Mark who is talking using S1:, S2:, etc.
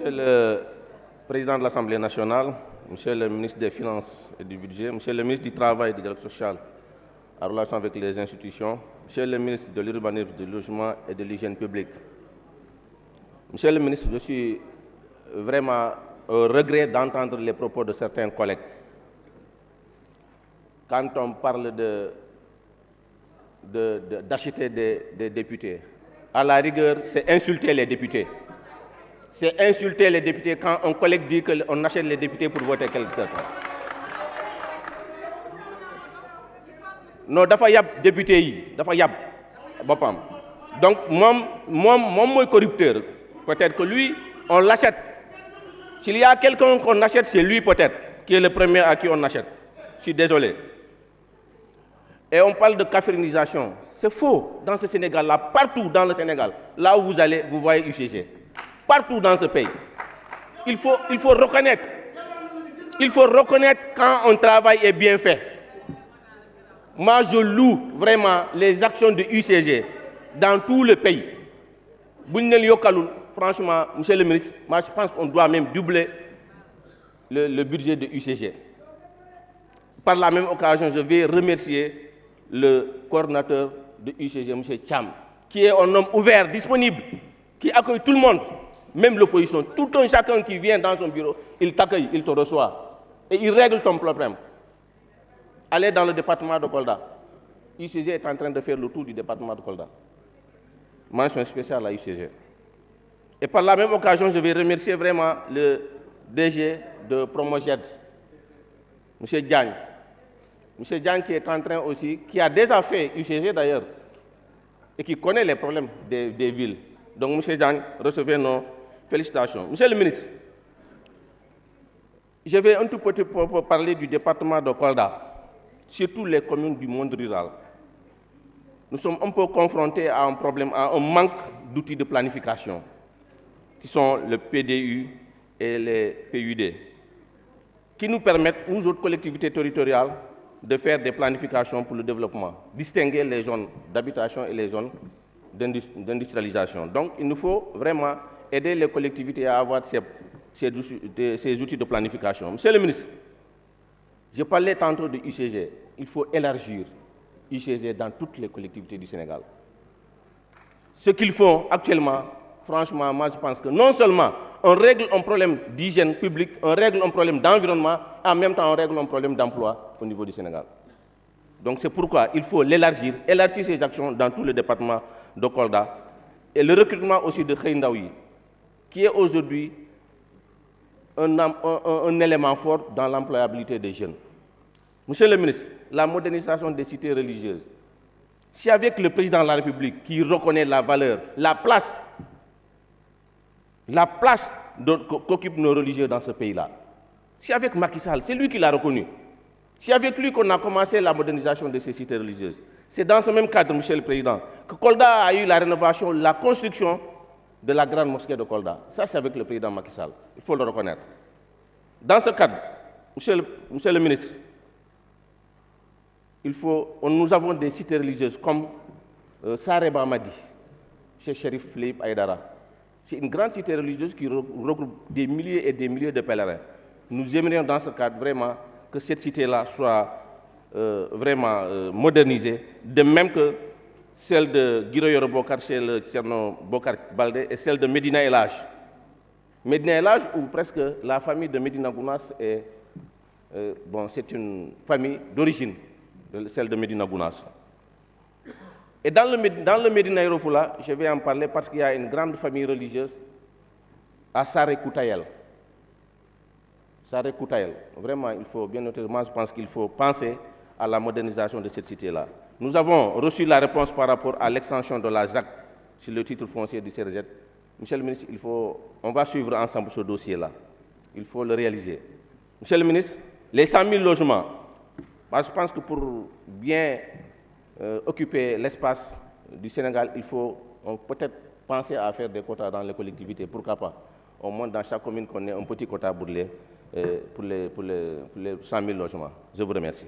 S1: Monsieur le Président de l'Assemblée nationale, Monsieur le ministre des Finances et du Budget, Monsieur le ministre du Travail et du Dialogue social en relation avec les institutions, Monsieur le ministre de l'Urbanisme, du Logement et de l'Hygiène publique. Monsieur le ministre, je suis vraiment au regret d'entendre les propos de certains collègues. Quand on parle d'acheter des députés, à la rigueur, c'est insulter les députés. C'est insulter les députés quand un collègue dit qu'on achète les députés pour voter quelqu'un. Non, dafa yab député yi, dafa yab bopam. Donc moi corrupteur. Peut-être que lui, on l'achète. S'il y a quelqu'un qu'on achète, c'est lui peut-être qui est le premier à qui on achète. Je suis désolé. Et on parle de cafrinisation. C'est faux dans ce Sénégal-là, partout dans le Sénégal. Là où vous allez, vous voyez UCG. Partout dans ce pays. Il faut reconnaître. Il faut reconnaître quand un travail est bien fait. Moi, je loue vraiment les actions de UCG dans tout le pays. Franchement, monsieur le ministre, moi je pense qu'on doit même doubler le budget de UCG. Par la même occasion, je vais remercier le coordinateur de UCG, M. Cham, qui est un homme ouvert, disponible, qui accueille tout le monde, même l'opposition. Tout un chacun qui vient dans son bureau, il t'accueille, il te reçoit. Et il règle ton problème. Allez dans le département de Kolda. UCG est en train de faire le tour du département de Kolda. Mention spéciale à UCG. Et par la même occasion, je vais remercier vraiment le DG de Promoged, M. Diagne. M. Diagne qui est en train aussi, qui a déjà fait UCG d'ailleurs, et qui connaît les problèmes des villes. Donc M. Diagne, recevez nos félicitations. Monsieur le ministre, je vais un tout petit peu parler du département de Kolda, surtout les communes du monde rural. Nous sommes un peu confrontés à un problème, à un manque d'outils de planification, qui sont le PDU et les PUD, qui nous permettent, nous autres collectivités territoriales, de faire des planifications pour le développement, distinguer les zones d'habitation et les zones d'industrialisation. Donc, il nous faut vraiment aider les collectivités à avoir ces outils de planification. Monsieur le ministre, je parlais tantôt de UCG. Il faut élargir UCG dans toutes les collectivités du Sénégal. Ce qu'ils font actuellement, franchement, moi je pense que non seulement on règle un problème d'hygiène publique, on règle un problème d'environnement, en même temps on règle un problème d'emploi au niveau du Sénégal. Donc c'est pourquoi il faut l'élargir, élargir ces actions dans tout le département de Kolda. Et le recrutement aussi de Khaïndaoui, qui est aujourd'hui un élément fort dans l'employabilité des jeunes. Monsieur le ministre, la modernisation des cités religieuses, si avec le président de la République qui reconnaît la valeur, la place qu'occupent nos religieux dans ce pays-là, si avec Macky Sall, c'est lui qui l'a reconnu, si avec lui qu'on a commencé la modernisation de ces cités religieuses, c'est dans ce même cadre, Monsieur le Président, que Kolda a eu la rénovation, la construction de la grande mosquée de Kolda. Ça, c'est avec le président Macky Sall, il faut le reconnaître. Dans ce cadre, Monsieur le ministre, nous avons des cités religieuses comme Sareba Madi, chez Chérif Philippe Aïdara. C'est une grande cité religieuse qui regroupe des milliers et des milliers de pèlerins. Nous aimerions dans ce cadre vraiment que cette cité-là soit vraiment modernisée, de même que celle de Giroyoro Bokar chez le Tcherno Bokar Baldé et celle de Medina El Hadj. Medina El Hadj, où presque la famille de Medina Gounass est, c'est une famille d'origine, celle de Medina Gounass. Et dans le Medina Yoro Fula, je vais en parler parce qu'il y a une grande famille religieuse à Saré Koutaïel. Saré Koutaïel. Vraiment, il faut bien noter, moi je pense qu'il faut penser à la modernisation de cette cité-là. Nous avons reçu la réponse par rapport à l'extension de la ZAC sur le titre foncier du CRZ. Monsieur le ministre, on va suivre ensemble ce dossier-là. Il faut le réaliser. Monsieur le ministre, les 100 000 logements, moi je pense que pour bien occuper l'espace du Sénégal, il faut peut-être penser à faire des quotas dans les collectivités. Pourquoi pas? Au moins dans chaque commune qu'on ait un petit quota pour les 100 000 logements. Je vous remercie.